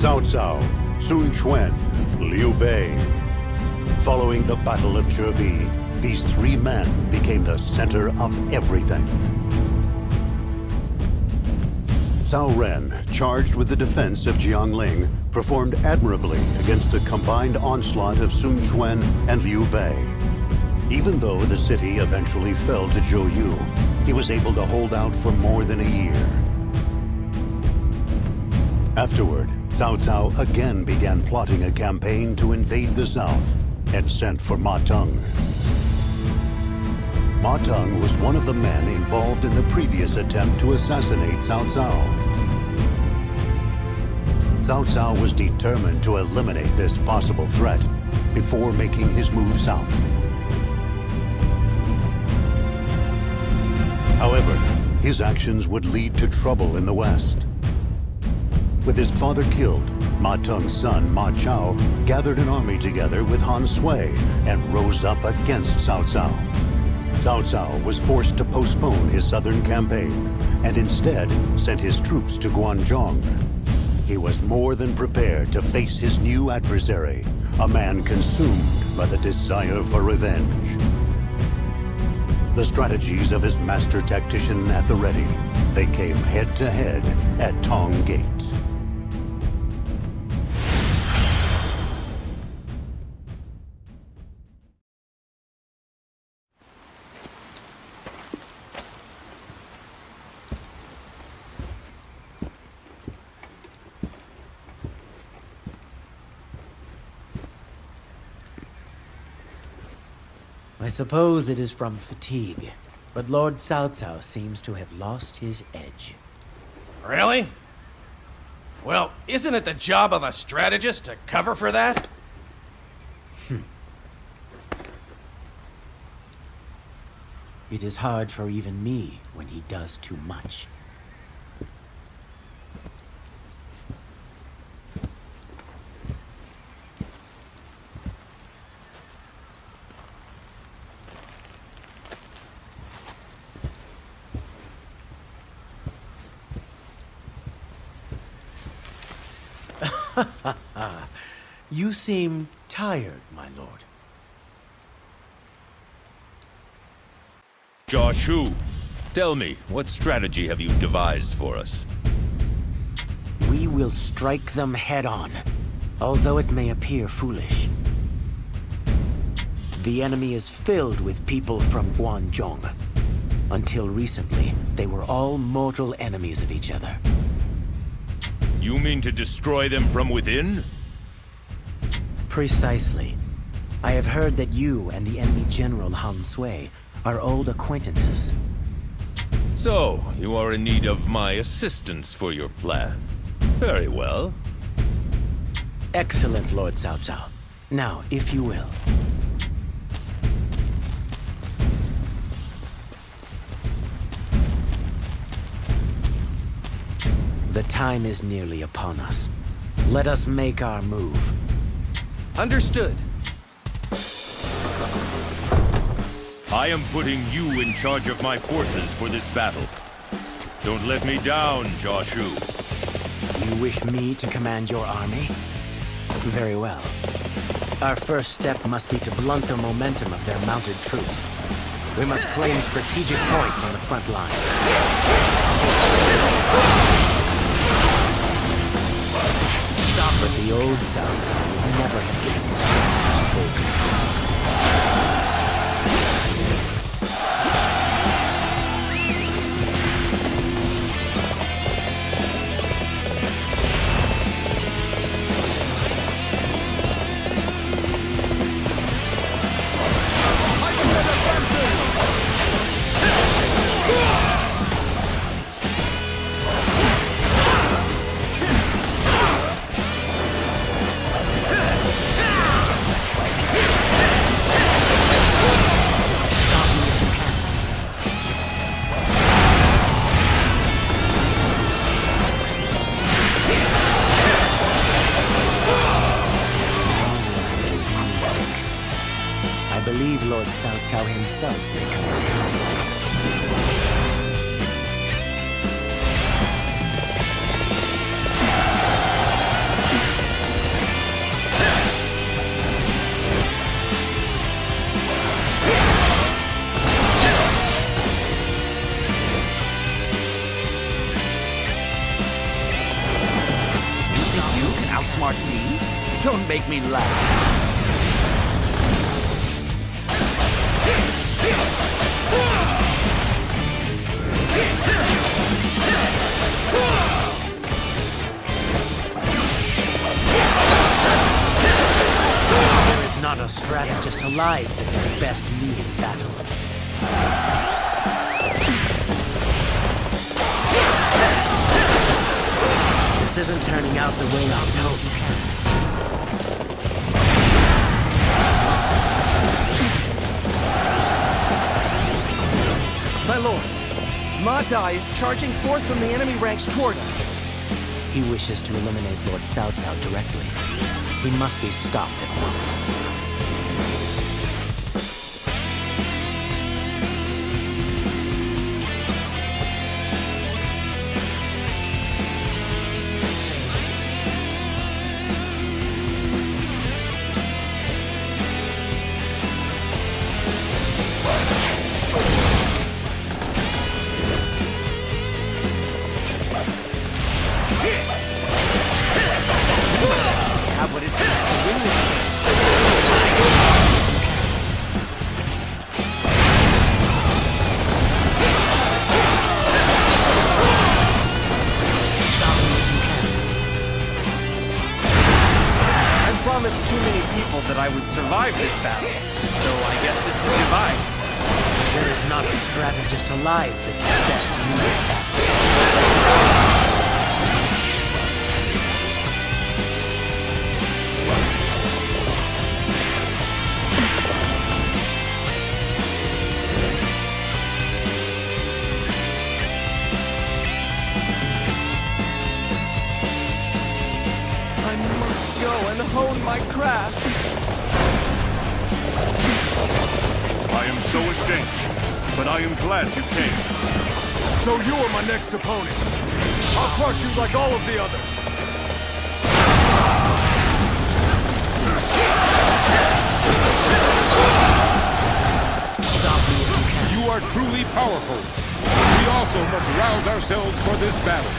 Cao Cao, Sun Quan, Liu Bei. Following the Battle of Zhebi, these three men became the center of everything. Cao Ren, charged with the defense of Jiangling, performed admirably against the combined onslaught of Sun Quan and Liu Bei. Even though the city eventually fell to Zhou Yu, he was able to hold out for more than a year. Afterward, Cao Cao again began plotting a campaign to invade the south and sent for Ma Teng. Ma Teng was one of the men involved in the previous attempt to assassinate Cao Cao. Cao Cao was determined to eliminate this possible threat before making his move south. However, his actions would lead to trouble in the west. With his father killed, Ma Teng's son, Ma Chao, gathered an army together with Han Sui and rose up against Cao Cao. Cao Cao was forced to postpone his southern campaign and instead sent his troops to Guanzhong. He was more than prepared to face his new adversary, a man consumed by the desire for revenge. The strategies of his master tactician at the ready, they came head-to-head at Tong Gate. I suppose it is from fatigue, but Lord Cao Cao seems to have lost his edge. Really? Well, isn't it the job of a strategist to cover for that? It is hard for even me when he does too much. You seem tired, my lord. Joshu, tell me, what strategy have you devised for us? We will strike them head-on, although it may appear foolish. The enemy is filled with people from Guanzhong. Until recently, they were all mortal enemies of each other. You mean to destroy them from within? Precisely. I have heard that you and the enemy general Han Sui are old acquaintances. So, you are in need of my assistance for your plan. Very well. Excellent, Lord Cao Cao. Now, if you will. The time is nearly upon us. Let us make our move. Understood. I am putting you in charge of my forces for this battle. Don't let me down, Joshu. You wish me to command your army? Very well. Our first step must be to blunt the momentum of their mounted troops. We must claim strategic points on the front line. Stop with the old Cao Cao would never have given the strategist full control. I believe Lord Cao Cao himself may command. outsmart me. Don't make me laugh. There is not a strategist alive that can best me in battle. This isn't turning out the way I hoped. My lord, Ma Dai is charging forth from the enemy ranks toward us. He wishes to eliminate Lord Cao Cao directly. He must be stopped at once. Have what it takes to win this game. Stop me if you can. I've promised too many people that I would survive this battle, so I guess this is goodbye. There is not a strategist alive that can best me in battle. I must go and hone my craft. I am so ashamed, but I am glad you came. So you are my next opponent. I'll crush you like all of the others. Stop me if you can. You are truly powerful. We also must rouse ourselves for this battle.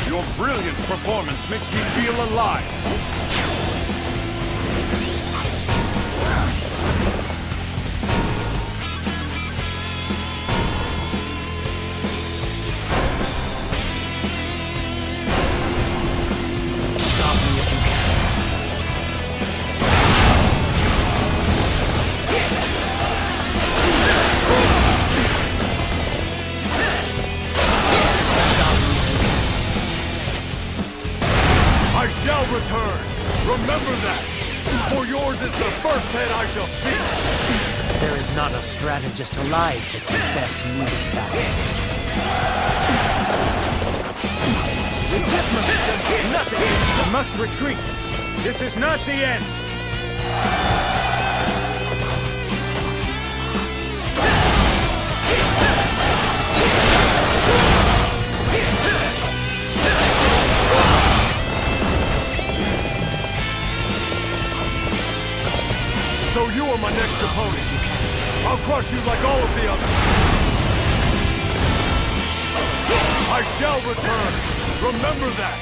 Your brilliant performance makes me feel alive. Stop me if you can. Stop me if you can. I shall return. Remember that. For yours is the first head I shall see. There is not a strategist alive that can best move in battle. With this momentum, nothing. I must retreat. This is not the end. So you are my next opponent. I'll crush you like all of the others. I shall return. Remember that.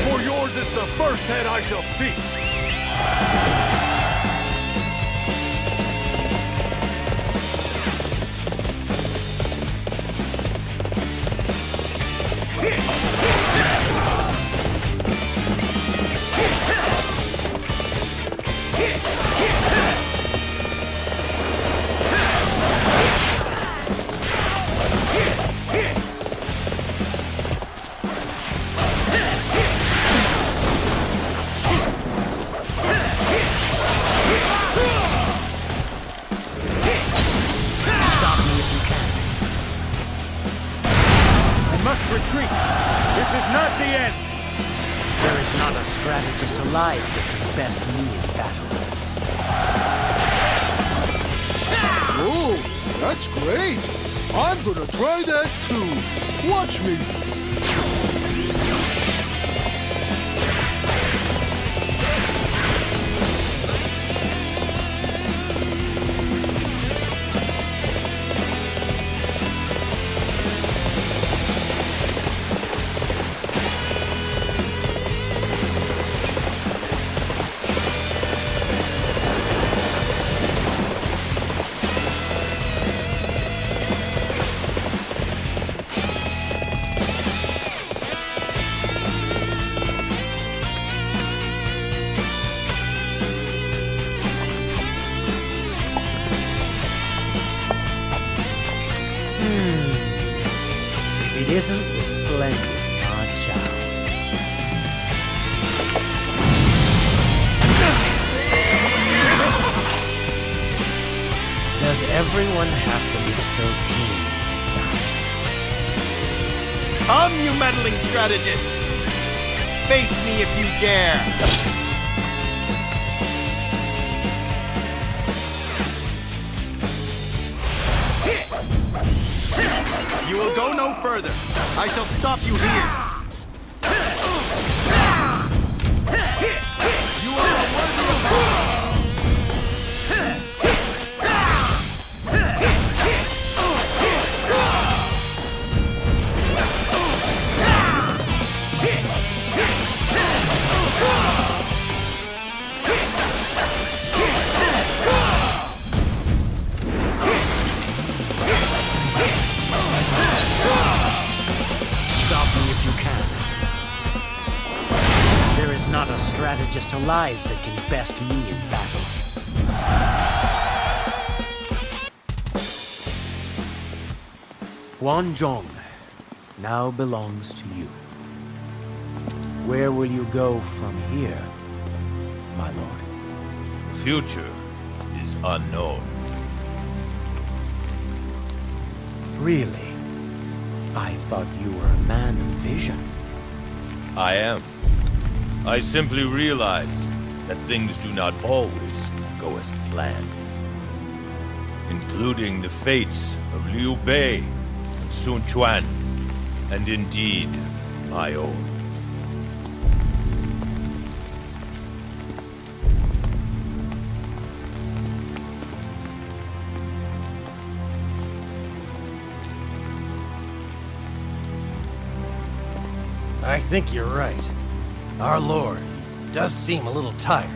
For yours is the first head I shall see. Stop me if you can. I must retreat. This is not the end. There is not a strategist alive that can best me in battle. Oh, that's great. I'm gonna try that too. Watch me. it isn't the splendid Ma Chao. Does everyone have to be so keen to die? Come, you meddling strategist! Face me if you dare! You will go no further. I shall stop you here. You are unworthy of power. Stop me if you can. There is not a strategist alive that can best me in battle. Huanzhong now belongs to you. Where will you go from here, my lord? The future is unknown. Really? I thought you were a man of vision. I am. I simply realize that things do not always go as planned. Including the fates of Liu Bei and Sun Quan, and indeed, my own. I think you're right. Our Lord does seem a little tired.